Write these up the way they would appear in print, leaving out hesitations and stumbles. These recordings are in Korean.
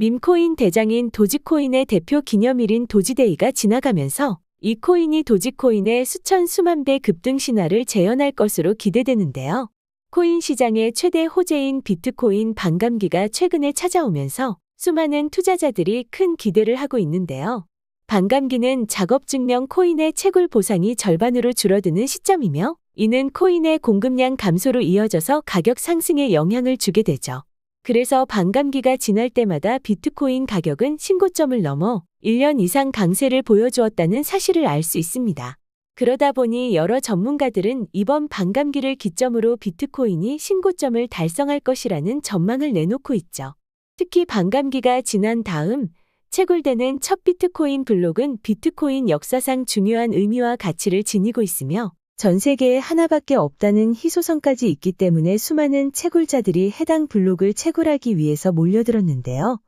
밈코인 대장인 도지코인의 대표 기념일인 도지데이가 지나가면서 이 코인이 도지코인의 수천 수만 배 급등 신화를 재현할 것으로 기대되는데요. 코인 시장의 최대 호재인 비트코인 반감기가 최근에 찾아오면서 수많은 투자자들이 큰 기대를 하고 있는데요. 반감기는 작업 증명 코인의 채굴 보상이 절반으로 줄어드는 시점이며 이는 코인의 공급량 감소로 이어져서 가격 상승에 영향을 주게 되죠. 그래서 반감기가 지날 때마다 비트코인 가격은 신고점을 넘어 1년 이상 강세를 보여주었다는 사실을 알 수 있습니다. 그러다 보니 여러 전문가들은 이번 반감기를 기점으로 비트코인이 신고점을 달성할 것이라는 전망을 내놓고 있죠. 특히 반감기가 지난 다음 채굴되는 첫 비트코인 블록은 비트코인 역사상 중요한 의미와 가치를 지니고 있으며 전 세계에 하나밖에 없다는 희소성까지 있기 때문에 수많은 채굴자들이 해당 블록을 채굴하기 위해서 몰려들었는데요.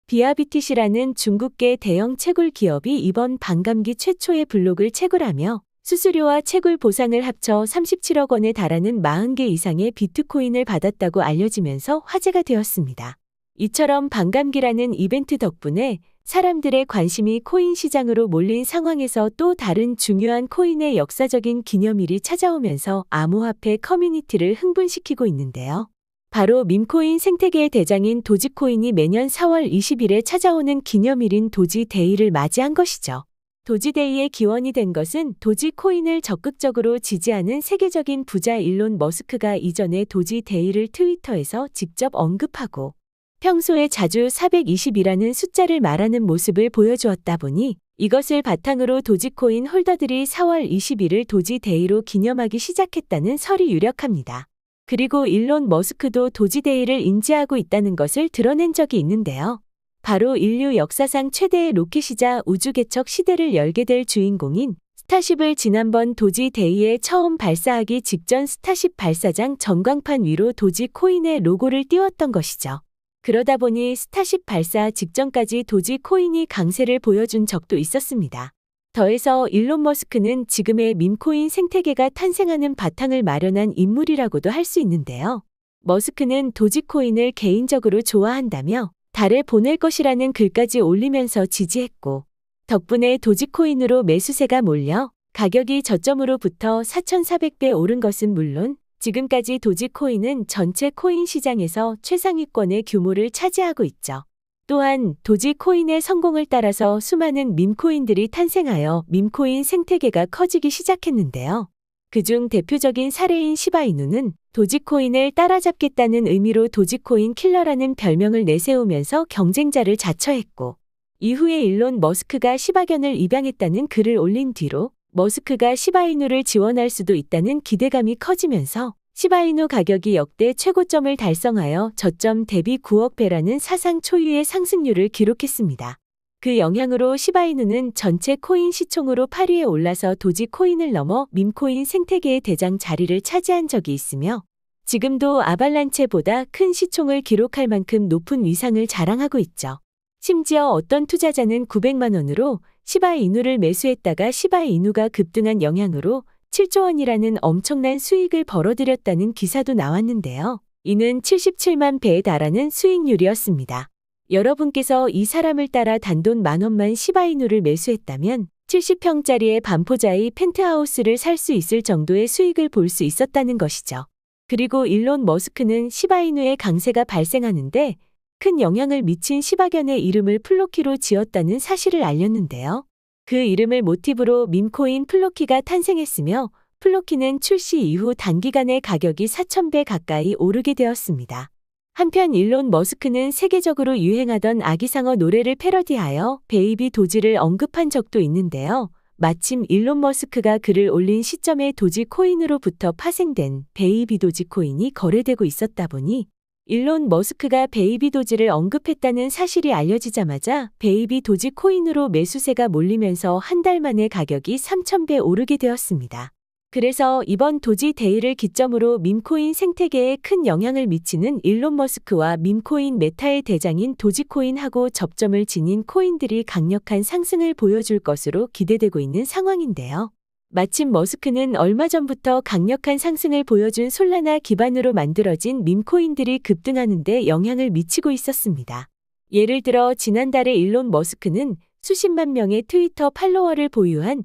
비아비티시라는 중국계 대형 채굴 기업이 이번 반감기 최초의 블록을 채굴하며 수수료와 채굴 보상을 합쳐 37억 원에 달하는 40개 이상의 비트코인을 받았다고 알려지면서 화제가 되었습니다. 이처럼 반감기라는 이벤트 덕분에 사람들의 관심이 코인 시장으로 몰린 상황에서 또 다른 중요한 코인의 역사적인 기념일이 찾아오면서 암호화폐 커뮤니티를 흥분시키고 있는데요. 바로 밈코인 생태계의 대장인 도지코인이 매년 4월 20일에 찾아오는 기념일인 도지데이를 맞이한 것이죠. 도지데이의 기원이 된 것은 도지코인을 적극적으로 지지하는 세계적인 부자 일론 머스크가 이전에 도지데이를 트위터에서 직접 언급하고 평소에 자주 420이라는 숫자를 말하는 모습을 보여주었다 보니 이것을 바탕으로 도지코인 홀더들이 4월 20일을 도지데이로 기념하기 시작했다는 설이 유력합니다. 그리고 일론 머스크도 도지데이를 인지하고 있다는 것을 드러낸 적이 있는데요. 바로 인류 역사상 최대의 로켓이자 우주개척 시대를 열게 될 주인공인 스타쉽을 지난번 도지데이에 처음 발사하기 직전 스타쉽 발사장 전광판 위로 도지코인의 로고를 띄웠던 것이죠. 그러다 보니 스타쉽 발사 직전까지 도지코인이 강세를 보여준 적도 있었습니다. 더해서 일론 머스크는 지금의 밈코인 생태계가 탄생하는 바탕을 마련한 인물이라고도 할 수 있는데요. 머스크는 도지코인을 개인적으로 좋아한다며 달에 보낼 것이라는 글까지 올리면서 지지했고 덕분에 도지코인으로 매수세가 몰려 가격이 저점으로부터 4,400배 오른 것은 물론 지금까지 도지코인은 전체 코인 시장에서 최상위권의 규모를 차지하고 있죠. 또한 도지코인의 성공을 따라서 수많은 밈코인들이 탄생하여 밈코인 생태계가 커지기 시작했는데요. 그중 대표적인 사례인 시바이누는 도지코인을 따라잡겠다는 의미로 도지코인 킬러라는 별명을 내세우면서 경쟁자를 자처했고 이후에 일론 머스크가 시바견을 입양했다는 글을 올린 뒤로 머스크가 시바이누를 지원할 수도 있다는 기대감이 커지면서 시바이누 가격이 역대 최고점을 달성하여 저점 대비 9억 배라는 사상 초유의 상승률을 기록했습니다. 그 영향으로 시바이누는 전체 코인 시총으로 8위에 올라서 도지코인을 넘어 밈코인 생태계의 대장 자리를 차지한 적이 있으며 지금도 아발란체보다 큰 시총을 기록할 만큼 높은 위상을 자랑하고 있죠. 심지어 어떤 투자자는 900만 원으로 시바이누를 매수했다가 시바이누가 급등한 영향으로 7조 원이라는 엄청난 수익을 벌어들였다는 기사도 나왔는데요. 이는 77만 배에 달하는 수익률이었습니다. 여러분께서 이 사람을 따라 단돈 10,000원만 시바이누를 매수했다면 70평짜리의 반포자이 펜트하우스를 살 수 있을 정도의 수익을 볼 수 있었다는 것이죠. 그리고 일론 머스크는 시바이누의 강세가 발생하는데 큰 영향을 미친 시바견의 이름을 플로키로 지었다는 사실을 알렸는데요. 그 이름을 모티브로 밈코인 플로키가 탄생했으며 플로키는 출시 이후 단기간에 가격이 4,000배 가까이 오르게 되었습니다. 한편 일론 머스크는 세계적으로 유행하던 아기상어 노래를 패러디하여 베이비 도지를 언급한 적도 있는데요. 마침 일론 머스크가 글을 올린 시점에 도지코인으로부터 파생된 베이비 도지코인이 거래되고 있었다 보니 일론 머스크가 베이비 도지를 언급했다는 사실이 알려지자마자 베이비 도지코인으로 매수세가 몰리면서 한 달 만에 가격이 3,000배 오르게 되었습니다. 그래서 이번 도지데이를 기점으로 밈코인 생태계에 큰 영향을 미치는 일론 머스크와 밈코인 메타의 대장인 도지코인하고 접점을 지닌 코인들이 강력한 상승을 보여줄 것으로 기대되고 있는 상황인데요. 마침 머스크는 얼마 전부터 강력한 상승을 보여준 솔라나 기반으로 만들어진 밈코인들이 급등하는 데 영향을 미치고 있었습니다. 예를 들어 지난달에 일론 머스크는 수십만 명의 트위터 팔로워를 보유한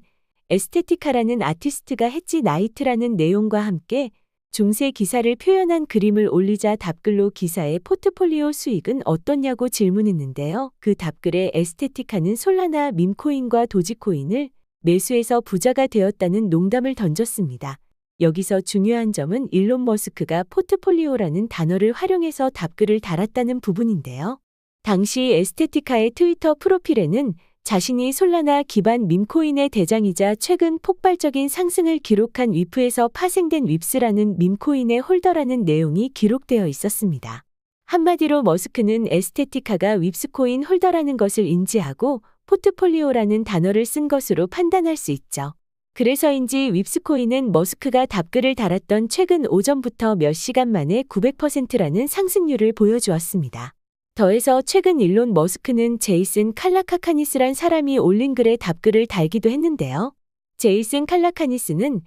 에스테티카라는 아티스트가 했지 나이트라는 내용과 함께 중세 기사를 표현한 그림을 올리자 답글로 기사의 포트폴리오 수익은 어떻냐고 질문했는데요. 그 답글에 에스테티카는 솔라나 밈코인과 도지코인을 매수해서 부자가 되었다는 농담을 던졌습니다. 여기서 중요한 점은 일론 머스크가 포트폴리오라는 단어를 활용해서 답글을 달았다는 부분인데요. 당시 에스테티카의 트위터 프로필에는 자신이 솔라나 기반 밈코인의 대장이자 최근 폭발적인 상승을 기록한 위프에서 파생된 윕스라는 밈코인의 홀더라는 내용이 기록되어 있었습니다. 한마디로 머스크는 에스테티카가 윕스코인 홀더라는 것을 인지하고 포트폴리오라는 단어를 쓴 것으로 판단할 수 있죠. 그래서인지 윕스코인은 머스크가 답글을 달았던 최근 오전부터 몇 시간 만에 900%라는 상승률을 보여주었습니다. 더해서 최근 일론 머스크는 제이슨 칼라카카니스란 사람이 올린 글에 답글을 달기도 했는데요. 제이슨 칼라카니스는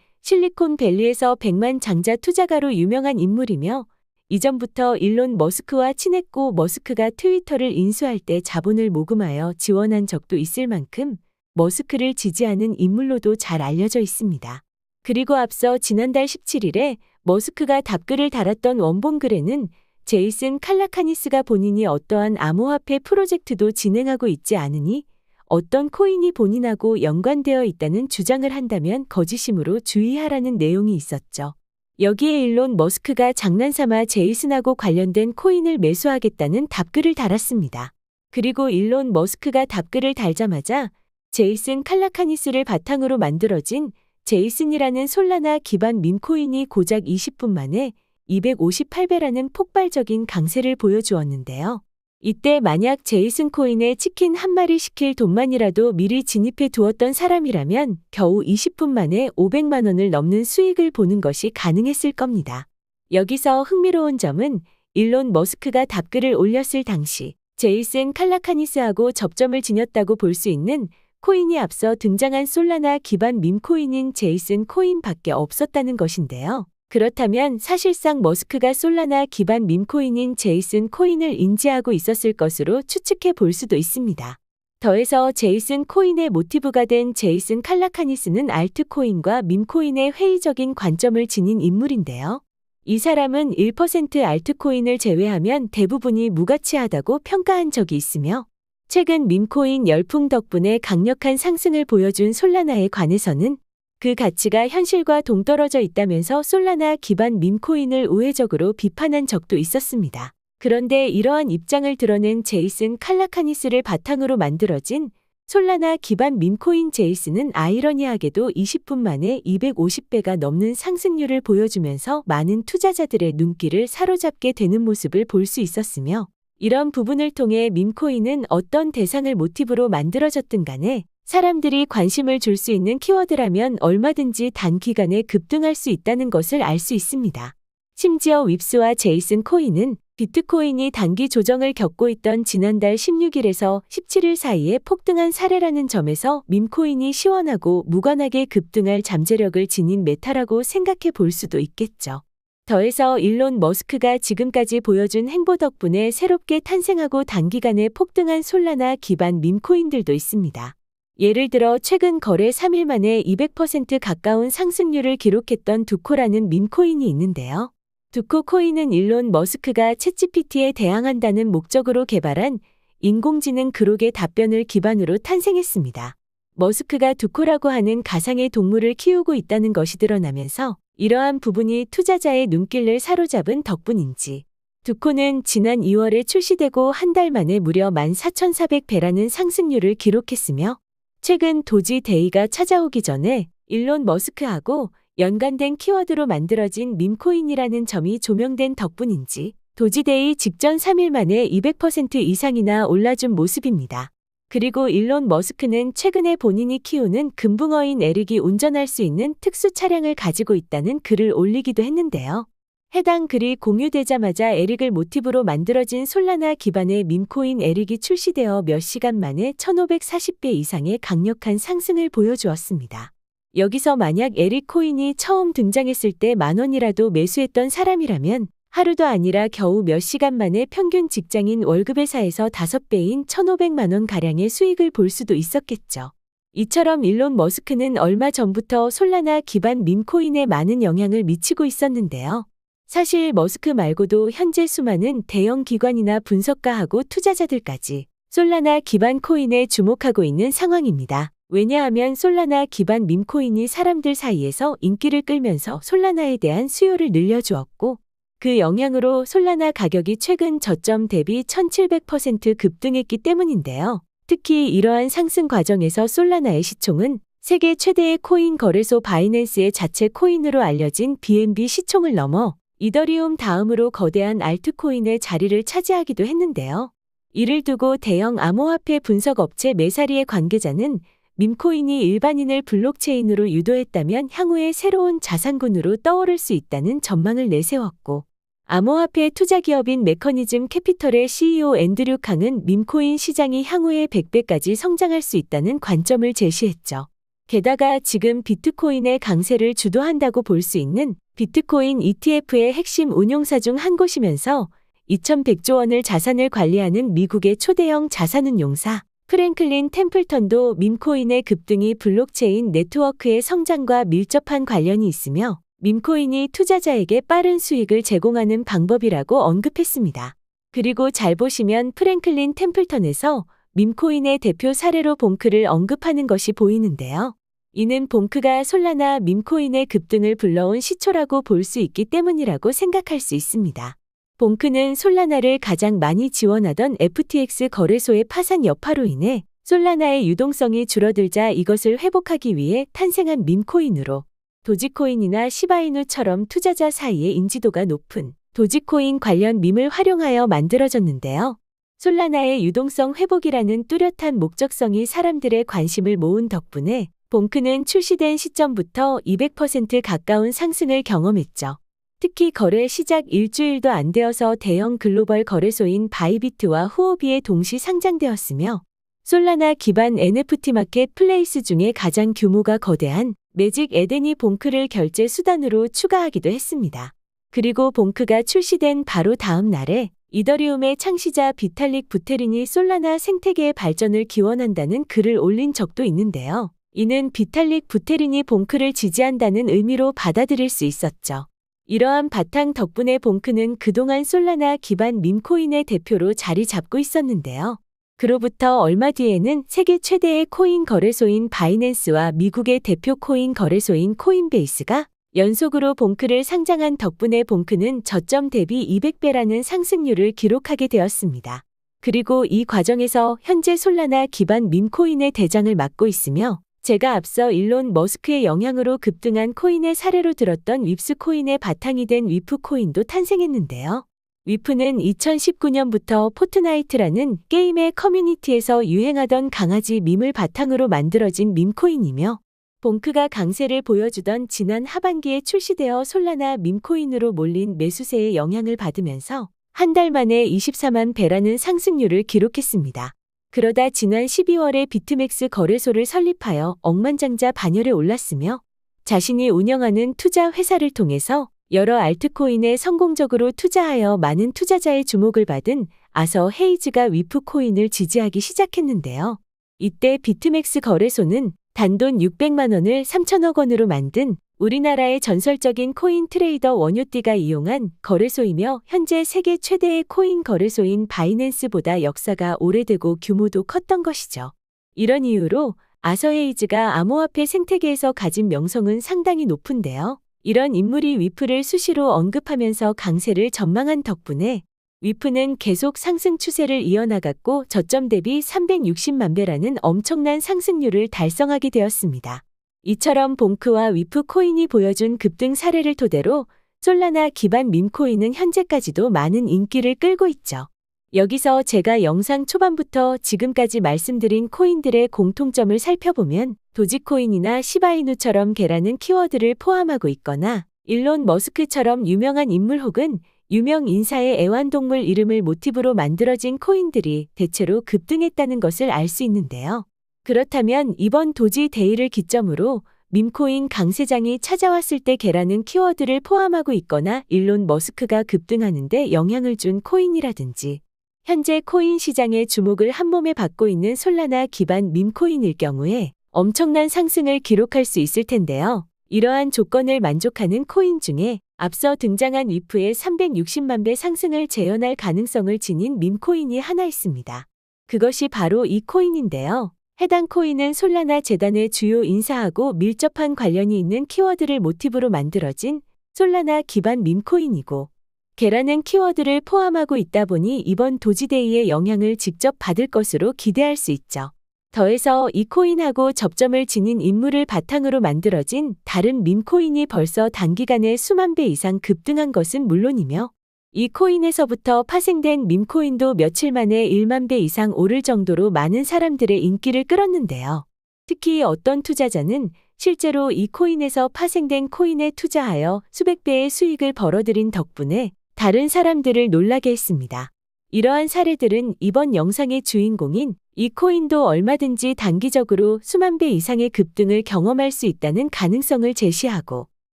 실리콘밸리에서 백만 장자 투자가로 유명한 인물이며 이전부터 일론 머스크와 친했고 머스크가 트위터를 인수할 때 자본을 모금하여 지원한 적도 있을 만큼 머스크를 지지하는 인물로도 잘 알려져 있습니다. 그리고 앞서 지난달 17일에 머스크가 답글을 달았던 원본 글에는 제이슨 칼라카니스가 본인이 어떠한 암호화폐 프로젝트도 진행하고 있지 않으니 어떤 코인이 본인하고 연관되어 있다는 주장을 한다면 거짓이므로 주의하라는 내용이 있었죠. 여기에 일론 머스크가 장난삼아 제이슨하고 관련된 코인을 매수하겠다는 답글을 달았습니다. 그리고 일론 머스크가 답글을 달자마자 제이슨 칼라카니스를 바탕으로 만들어진 제이슨이라는 솔라나 기반 밈코인이 고작 20분 만에 258배라는 폭발적인 강세를 보여주었는데요. 이때 만약 제이슨 코인에 치킨 한 마리 시킬 돈만이라도 미리 진입해 두었던 사람이라면 겨우 20분 만에 500만 원을 넘는 수익을 보는 것이 가능했을 겁니다. 여기서 흥미로운 점은 일론 머스크가 답글을 올렸을 당시 제이슨 칼라카니스하고 접점을 지녔다고 볼 수 있는 코인이 앞서 등장한 솔라나 기반 밈코인인 제이슨 코인밖에 없었다는 것인데요. 그렇다면 사실상 머스크가 솔라나 기반 밈코인인 제이슨 코인을 인지하고 있었을 것으로 추측해 볼 수도 있습니다. 더해서 제이슨 코인의 모티브가 된 제이슨 칼라카니스는 알트코인과 밈코인의 회의적인 관점을 지닌 인물인데요. 이 사람은 1% 알트코인을 제외하면 대부분이 무가치하다고 평가한 적이 있으며 최근 밈코인 열풍 덕분에 강력한 상승을 보여준 솔라나에 관해서는 그 가치가 현실과 동떨어져 있다면서 솔라나 기반 밈코인을 우회적으로 비판한 적도 있었습니다. 그런데 이러한 입장을 드러낸 제이슨 칼라카니스를 바탕으로 만들어진 솔라나 기반 밈코인 제이슨은 아이러니하게도 20분 만에 250배가 넘는 상승률을 보여주면서 많은 투자자들의 눈길을 사로잡게 되는 모습을 볼 수 있었으며 이런 부분을 통해 밈코인은 어떤 대상을 모티브로 만들어졌든 간에 사람들이 관심을 줄 수 있는 키워드라면 얼마든지 단기간에 급등할 수 있다는 것을 알 수 있습니다. 심지어 윕스와 제이슨 코인은 비트코인이 단기 조정을 겪고 있던 지난달 16일에서 17일 사이에 폭등한 사례라는 점에서 밈코인이 시원하고 무관하게 급등할 잠재력을 지닌 메타라고 생각해 볼 수도 있겠죠. 더해서 일론 머스크가 지금까지 보여준 행보 덕분에 새롭게 탄생하고 단기간에 폭등한 솔라나 기반 밈코인들도 있습니다. 예를 들어 최근 거래 3일 만에 200% 가까운 상승률을 기록했던 두코라는 밈코인이 있는데요. 두코 코인은 일론 머스크가 챗GPT에 대항한다는 목적으로 개발한 인공지능 그록의 답변을 기반으로 탄생했습니다. 머스크가 두코라고 하는 가상의 동물을 키우고 있다는 것이 드러나면서 이러한 부분이 투자자의 눈길을 사로잡은 덕분인지 두코는 지난 2월에 출시되고 한 달 만에 무려 14,400배라는 상승률을 기록했으며 최근 도지데이가 찾아오기 전에 일론 머스크하고 연관된 키워드로 만들어진 밈코인이라는 점이 조명된 덕분인지 도지데이 직전 3일 만에 200% 이상이나 올라준 모습입니다. 그리고 일론 머스크는 최근에 본인이 키우는 금붕어인 에릭이 운전할 수 있는 특수 차량을 가지고 있다는 글을 올리기도 했는데요. 해당 글이 공유되자마자 에릭을 모티브로 만들어진 솔라나 기반의 밈코인 에릭이 출시되어 몇 시간 만에 1540배 이상의 강력한 상승을 보여주었습니다. 여기서 만약 에릭 코인이 처음 등장했을 때 10,000원이라도 매수했던 사람이라면 하루도 아니라 겨우 몇 시간 만에 평균 직장인 월급의 4에서 5배인 1,500만 원 가량의 수익을 볼 수도 있었겠죠. 이처럼 일론 머스크는 얼마 전부터 솔라나 기반 밈코인에 많은 영향을 미치고 있었는데요. 사실 머스크 말고도 현재 수많은 대형 기관이나 분석가하고 투자자들까지 솔라나 기반 코인에 주목하고 있는 상황입니다. 왜냐하면 솔라나 기반 밈코인이 사람들 사이에서 인기를 끌면서 솔라나에 대한 수요를 늘려주었고, 그 영향으로 솔라나 가격이 최근 저점 대비 1700% 급등했기 때문인데요. 특히 이러한 상승 과정에서 솔라나의 시총은 세계 최대의 코인 거래소 바이낸스의 자체 코인으로 알려진 BNB 시총을 넘어 이더리움 다음으로 거대한 알트코인의 자리를 차지하기도 했는데요. 이를 두고 대형 암호화폐 분석 업체 메사리의 관계자는 밈코인이 일반인을 블록체인으로 유도했다면 향후에 새로운 자산군으로 떠오를 수 있다는 전망을 내세웠고, 암호화폐 투자기업인 메커니즘 캐피털의 CEO 앤드류 캉은 밈코인 시장이 향후에 100배까지 성장할 수 있다는 관점을 제시했죠. 게다가 지금 비트코인의 강세를 주도한다고 볼 수 있는 비트코인 ETF의 핵심 운용사 중 한 곳이면서 2,100조 원을 자산을 관리하는 미국의 초대형 자산운용사 프랭클린 템플턴도 밈코인의 급등이 블록체인 네트워크의 성장과 밀접한 관련이 있으며 밈코인이 투자자에게 빠른 수익을 제공하는 방법이라고 언급했습니다. 그리고 잘 보시면 프랭클린 템플턴에서 밈코인의 대표 사례로 봉크를 언급하는 것이 보이는데요. 이는 봉크가 솔라나 밈코인의 급등을 불러온 시초라고 볼 수 있기 때문이라고 생각할 수 있습니다. 봉크는 솔라나를 가장 많이 지원하던 FTX 거래소의 파산 여파로 인해 솔라나의 유동성이 줄어들자 이것을 회복하기 위해 탄생한 밈코인으로 도지코인이나 시바이누처럼 투자자 사이의 인지도가 높은 도지코인 관련 밈을 활용하여 만들어졌는데요. 솔라나의 유동성 회복이라는 뚜렷한 목적성이 사람들의 관심을 모은 덕분에 봉크는 출시된 시점부터 200% 가까운 상승을 경험했죠. 특히 거래 시작 일주일도 안 되어서 대형 글로벌 거래소인 바이비트와 후오비에 동시 상장되었으며 솔라나 기반 NFT 마켓 플레이스 중에 가장 규모가 거대한 매직 에덴이 봉크를 결제 수단으로 추가하기도 했습니다. 그리고 봉크가 출시된 바로 다음 날에 이더리움의 창시자 비탈릭 부테린이 솔라나 생태계의 발전을 기원한다는 글을 올린 적도 있는데요. 이는 비탈릭 부테린이 봉크를 지지한다는 의미로 받아들일 수 있었죠. 이러한 바탕 덕분에 봉크는 그동안 솔라나 기반 밈코인의 대표로 자리 잡고 있었는데요. 그로부터 얼마 뒤에는 세계 최대의 코인 거래소인 바이낸스와 미국의 대표 코인 거래소인 코인베이스가 연속으로 봉크를 상장한 덕분에 봉크는 저점 대비 200배라는 상승률을 기록하게 되었습니다. 그리고 이 과정에서 현재 솔라나 기반 밈코인의 대장을 맡고 있으며 제가 앞서 일론 머스크의 영향으로 급등한 코인의 사례로 들었던 윕스 코인의 바탕이 된 위프 코인도 탄생했는데요. 위프는 2019년부터 포트나이트라는 게임의 커뮤니티에서 유행하던 강아지 밈을 바탕으로 만들어진 밈코인이며 봉크가 강세를 보여주던 지난 하반기에 출시되어 솔라나 밈코인으로 몰린 매수세의 영향을 받으면서 한 달 만에 24만 배라는 상승률을 기록했습니다. 그러다 지난 12월에 비트맥스 거래소를 설립하여 억만장자 반열에 올랐으며 자신이 운영하는 투자 회사를 통해서 여러 알트코인에 성공적으로 투자하여 많은 투자자의 주목을 받은 아서 헤이즈가 위프 코인을 지지하기 시작했는데요. 이때 비트맥스 거래소는 단돈 600만 원을 3천억 원으로 만든 우리나라의 전설적인 코인 트레이더 원효띠가 이용한 거래소이며 현재 세계 최대의 코인 거래소인 바이낸스보다 역사가 오래되고 규모도 컸던 것이죠. 이런 이유로 아서 헤이즈가 암호화폐 생태계에서 가진 명성은 상당히 높은데요. 이런 인물이 위프를 수시로 언급하면서 강세를 전망한 덕분에 위프는 계속 상승 추세를 이어나갔고 저점 대비 360만 배라는 엄청난 상승률을 달성하게 되었습니다. 이처럼 봉크와 위프 코인이 보여준 급등 사례를 토대로 솔라나 기반 밈코인은 현재까지도 많은 인기를 끌고 있죠. 여기서 제가 영상 초반부터 지금까지 말씀드린 코인들의 공통점을 살펴보면 도지코인이나 시바이누처럼 개라는 키워드를 포함하고 있거나 일론 머스크처럼 유명한 인물 혹은 유명 인사의 애완동물 이름을 모티브로 만들어진 코인들이 대체로 급등했다는 것을 알 수 있는데요. 그렇다면 이번 도지 데이를 기점으로 밈코인 강세장이 찾아왔을 때 개라는 키워드를 포함하고 있거나 일론 머스크가 급등하는 데 영향을 준 코인이라든지 현재 코인 시장의 주목을 한몸에 받고 있는 솔라나 기반 밈코인일 경우에 엄청난 상승을 기록할 수 있을 텐데요. 이러한 조건을 만족하는 코인 중에 앞서 등장한 위프의 360만 배 상승을 재현할 가능성을 지닌 밈코인이 하나 있습니다. 그것이 바로 이 코인인데요. 해당 코인은 솔라나 재단의 주요 인사하고 밀접한 관련이 있는 키워드를 모티브로 만들어진 솔라나 기반 밈코인이고 개라는 키워드를 포함하고 있다 보니 이번 도지데이의 영향을 직접 받을 것으로 기대할 수 있죠. 더해서 이 코인하고 접점을 지닌 인물을 바탕으로 만들어진 다른 밈코인이 벌써 단기간에 수만 배 이상 급등한 것은 물론이며 이 코인에서부터 파생된 밈코인도 며칠 만에 1만 배 이상 오를 정도로 많은 사람들의 인기를 끌었는데요. 특히 어떤 투자자는 실제로 이 코인에서 파생된 코인에 투자하여 수백 배의 수익을 벌어들인 덕분에 다른 사람들을 놀라게 했습니다. 이러한 사례들은 이번 영상의 주인공인 이 코인도 얼마든지 단기적으로 수만 배 이상의 급등을 경험할 수 있다는 가능성을 제시하고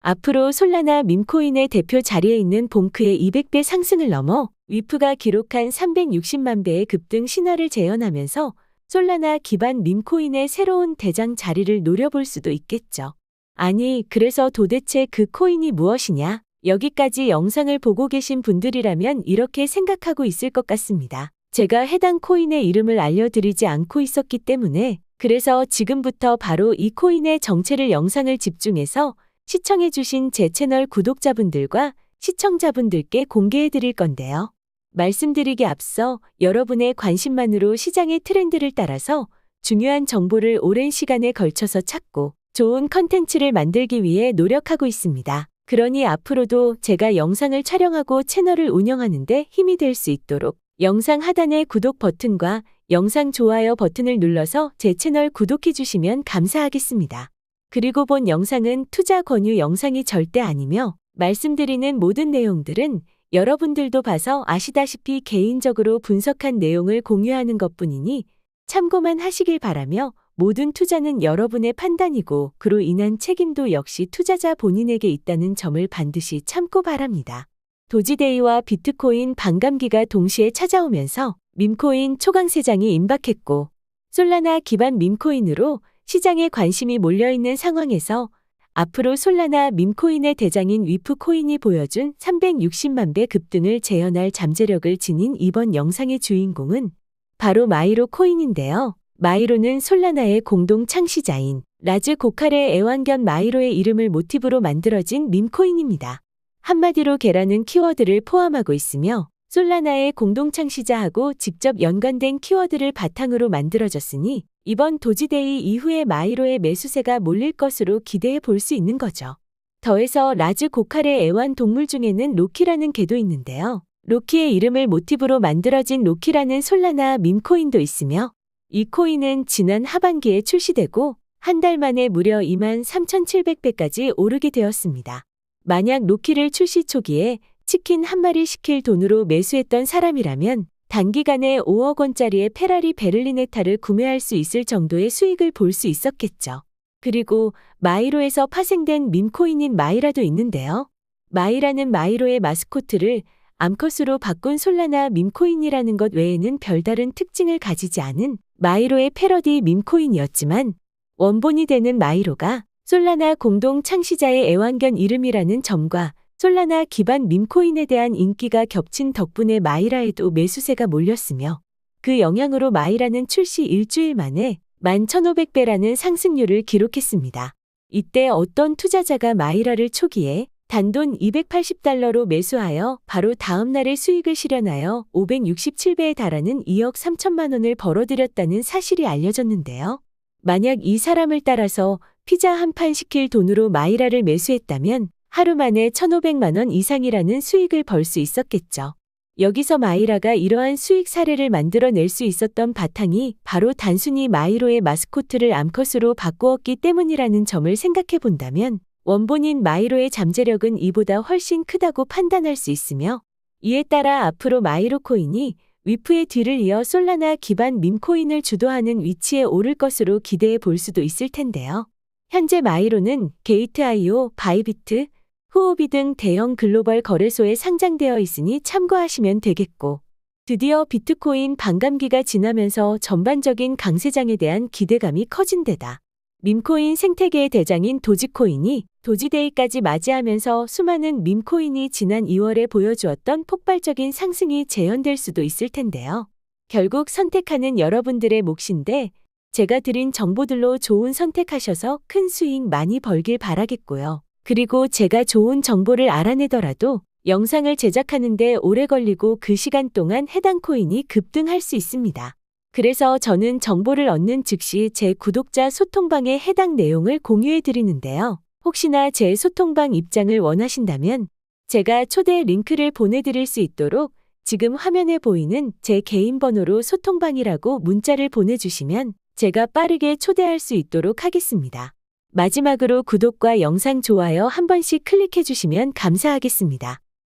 앞으로 솔라나 밈코인의 대표 자리에 있는 봉크의 200배 상승을 넘어 위프가 기록한 360만 배의 급등 신화를 재현하면서 솔라나 기반 밈코인의 새로운 대장 자리를 노려볼 수도 있겠죠. 아니, 그래서 도대체 그 코인이 무엇이냐? 여기까지 영상을 보고 계신 분들이라면 이렇게 생각하고 있을 것 같습니다. 제가 해당 코인의 이름을 알려드리지 않고 있었기 때문에 그래서 지금부터 바로 이 코인의 정체를 영상을 집중해서 시청해주신 제 채널 구독자분들과 시청자분들께 공개해드릴 건데요. 말씀드리기 앞서 여러분의 관심만으로 시장의 트렌드를 따라서 중요한 정보를 오랜 시간에 걸쳐서 찾고 좋은 컨텐츠를 만들기 위해 노력하고 있습니다. 그러니 앞으로도 제가 영상을 촬영하고 채널을 운영하는 데 힘이 될 수 있도록 영상 하단의 구독 버튼과 영상 좋아요 버튼을 눌러서 제 채널 구독해 주시면 감사하겠습니다. 그리고 본 영상은 투자 권유 영상이 절대 아니며 말씀드리는 모든 내용들은 여러분들도 봐서 아시다시피 개인적으로 분석한 내용을 공유하는 것뿐이니 참고만 하시길 바라며 모든 투자는 여러분의 판단이고 그로 인한 책임도 역시 투자자 본인에게 있다는 점을 반드시 참고 바랍니다. 도지데이와 비트코인 반감기가 동시에 찾아오면서 밈코인 초강세장이 임박했고 솔라나 기반 밈코인으로 시장에 관심이 몰려있는 상황에서 앞으로 솔라나 밈코인의 대장인 위프코인이 보여준 360만 배 급등을 재현할 잠재력을 지닌 이번 영상의 주인공은 바로 마이로 코인인데요. 마이로는 솔라나의 공동 창시자인 라즈 고칼의 애완견 마이로의 이름을 모티브로 만들어진 밈코인입니다. 한마디로 개라는 키워드를 포함하고 있으며 솔라나의 공동 창시자하고 직접 연관된 키워드를 바탕으로 만들어졌으니 이번 도지데이 이후에 마이로의 매수세가 몰릴 것으로 기대해 볼 수 있는 거죠. 더해서 라즈 고칼의 애완동물 중에는 로키라는 개도 있는데요. 로키의 이름을 모티브로 만들어진 로키라는 솔라나 밈코인도 있으며 이 코인은 지난 하반기에 출시되고 한 달 만에 무려 23,700배까지 오르게 되었습니다. 만약 로키를 출시 초기에 치킨 한 마리 시킬 돈으로 매수했던 사람이라면 단기간에 5억 원짜리의 페라리 베를리네타를 구매할 수 있을 정도의 수익을 볼 수 있었겠죠. 그리고 마이로에서 파생된 밈코인인 마이라도 있는데요. 마이라는 마이로의 마스코트를 암컷으로 바꾼 솔라나 밈코인이라는 것 외에는 별다른 특징을 가지지 않은 마이로의 패러디 밈코인이었지만 원본이 되는 마이로가 솔라나 공동 창시자의 애완견 이름이라는 점과 솔라나 기반 밈코인에 대한 인기가 겹친 덕분에 마이라에도 매수세가 몰렸으며 그 영향으로 마이라는 출시 일주일 만에 11,500배라는 상승률을 기록했습니다. 이때 어떤 투자자가 마이라를 초기에 단돈 $280로 매수하여 바로 다음 날에 수익을 실현하여 567배에 달하는 2억 3천만 원을 벌어들였다는 사실이 알려졌는데요. 만약 이 사람을 따라서 피자 한 판 시킬 돈으로 마이라를 매수했다면 하루 만에 1,500만 원 이상이라는 수익을 벌 수 있었겠죠. 여기서 마이라가 이러한 수익 사례를 만들어낼 수 있었던 바탕이 바로 단순히 마이로의 마스코트를 암컷으로 바꾸었기 때문이라는 점을 생각해 본다면 원본인 마이로의 잠재력은 이보다 훨씬 크다고 판단할 수 있으며 이에 따라 앞으로 마이로 코인이 위프의 뒤를 이어 솔라나 기반 밈코인을 주도하는 위치에 오를 것으로 기대해 볼 수도 있을 텐데요. 현재 마이로는 게이트.io, 바이비트, 후오비 등 대형 글로벌 거래소에 상장되어 있으니 참고하시면 되겠고, 드디어 비트코인 반감기가 지나면서 전반적인 강세장에 대한 기대감이 커진 데다 밈코인 생태계의 대장인 도지코인이 도지데이까지 맞이하면서 수많은 밈코인이 지난 2월에 보여주었던 폭발적인 상승이 재현될 수도 있을 텐데요. 결국 선택하는 여러분들의 몫인데 제가 드린 정보들로 좋은 선택하셔서 큰 수익 많이 벌길 바라겠고요. 그리고 제가 좋은 정보를 알아내더라도 영상을 제작하는데 오래 걸리고 그 시간 동안 해당 코인이 급등할 수 있습니다. 그래서 저는 정보를 얻는 즉시 제 구독자 소통방에 해당 내용을 공유해 드리는데요. 혹시나 제 소통방 입장을 원하신다면 제가 초대 링크를 보내드릴 수 있도록 지금 화면에 보이는 제 개인 번호로 소통방이라고 문자를 보내주시면 제가 빠르게 초대할 수 있도록 하겠습니다. 마지막으로 구독과 영상 좋아요 한 번씩 클릭해 주시면 감사하겠습니다.